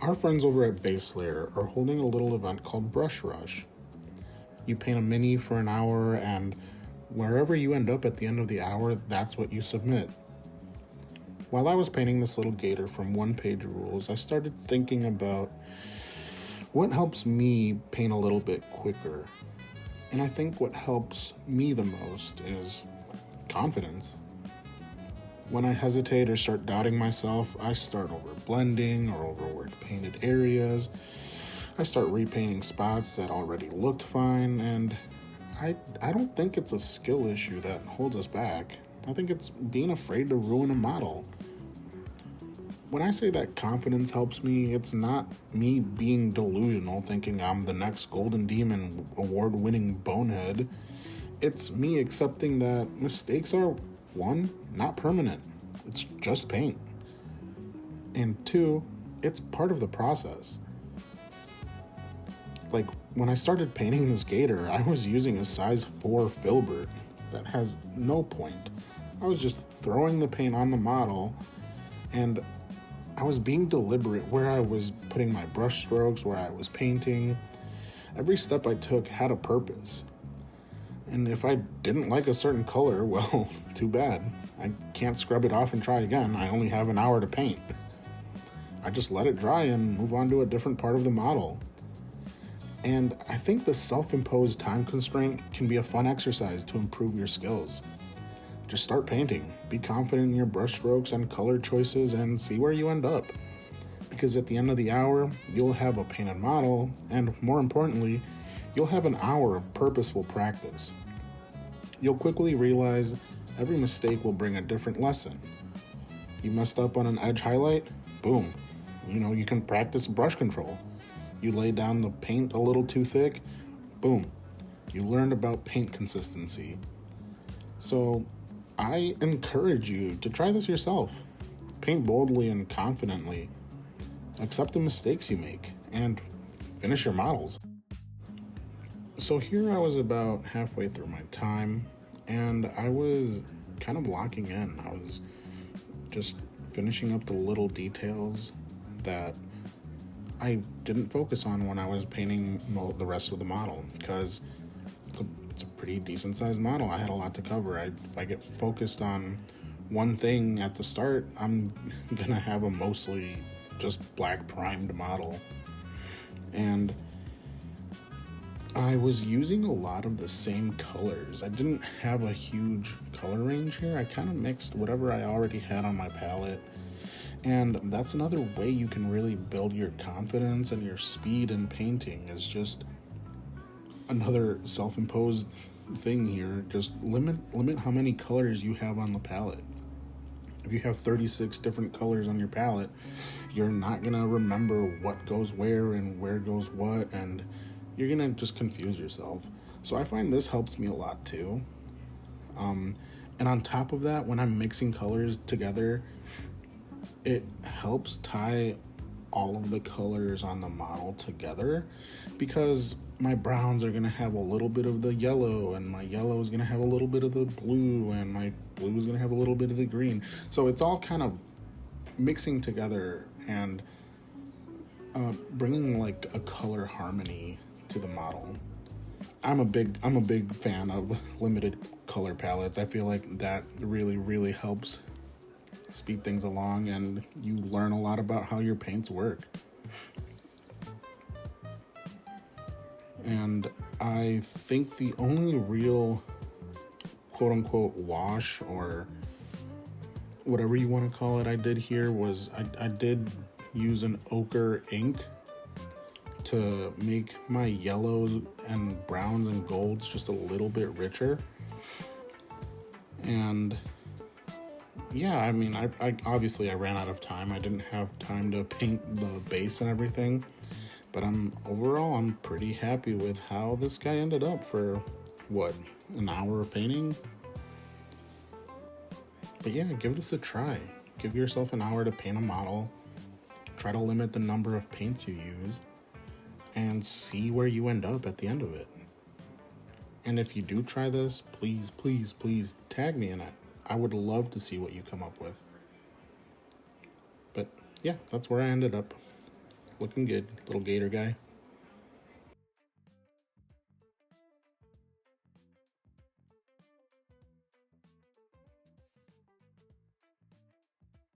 Our friends over at Base Layer are holding a little event called Brush Rush. You paint a mini for an hour, and wherever you end up at the end of the hour, that's what you submit. While I was painting this little gator from One Page Rules, I started thinking about what helps me paint a little bit quicker. And I think what helps me the most is confidence. When I hesitate or start doubting myself, I start over blending or overwork painted areas. I start repainting spots that already looked fine, and I don't think it's a skill issue that holds us back. I think it's being afraid to ruin a model. When I say that confidence helps me, it's not me being delusional thinking I'm the next Golden Demon award-winning bonehead. It's me accepting that mistakes are, one, not permanent. It's just paint. And two, it's part of the process. Like, when I started painting this gator, I was using a size 4 filbert that has no point. I was just throwing the paint on the model, and I was being deliberate where I was putting my brush strokes, where I was painting. Every step I took had a purpose. And if I didn't like a certain color, well, too bad. I can't scrub it off and try again. I only have an hour to paint. I just let it dry and move on to a different part of the model. And I think the self-imposed time constraint can be a fun exercise to improve your skills. Just start painting, be confident in your brush strokes and color choices, and see where you end up. Because at the end of the hour, you'll have a painted model, and more importantly, you'll have an hour of purposeful practice. You'll quickly realize every mistake will bring a different lesson. You messed up on an edge highlight? Boom. You can practice brush control. You lay down the paint a little too thick? Boom. You learned about paint consistency. So, I encourage you to try this yourself. Paint boldly and confidently. Accept the mistakes you make, and finish your models. So here I was about halfway through my time, and I was kind of locking in. I was just finishing up the little details that I didn't focus on when I was painting the rest of the model, because it's a pretty decent sized model. I had a lot to cover. If I get focused on one thing at the start, I'm gonna have a mostly just black primed model. And I was using a lot of the same colors. I didn't have a huge color range here. I kind of mixed whatever I already had on my palette. And that's another way you can really build your confidence and your speed in painting, is just another self-imposed thing here. Just limit how many colors you have on the palette. If you have 36 different colors on your palette, you're not gonna remember what goes where and where goes what, and you're gonna just confuse yourself. So I find this helps me a lot too. And on top of that, when I'm mixing colors together, it helps tie all of the colors on the model together, because my browns are gonna have a little bit of the yellow, and my yellow is gonna have a little bit of the blue, and my blue is gonna have a little bit of the green. So it's all kind of mixing together and bringing like a color harmony to the model. I'm a big fan of limited color palettes. I feel like that really helps speed things along, and you learn a lot about how your paints work. And I think the only real quote-unquote wash, or whatever you want to call it, I did here was I did use an ochre ink to make my yellows and browns and golds just a little bit richer. And yeah, I mean, I obviously I ran out of time. I didn't have time to paint the base and everything, but I'm pretty happy with how this guy ended up for an hour of painting. But yeah, give this a try. Give yourself an hour to paint a model. Try to limit the number of paints you use, and see where you end up at the end of it. And if you do try this, please tag me in it. I would love to see what you come up with. But yeah, that's where I ended up. looking good, little gator guy.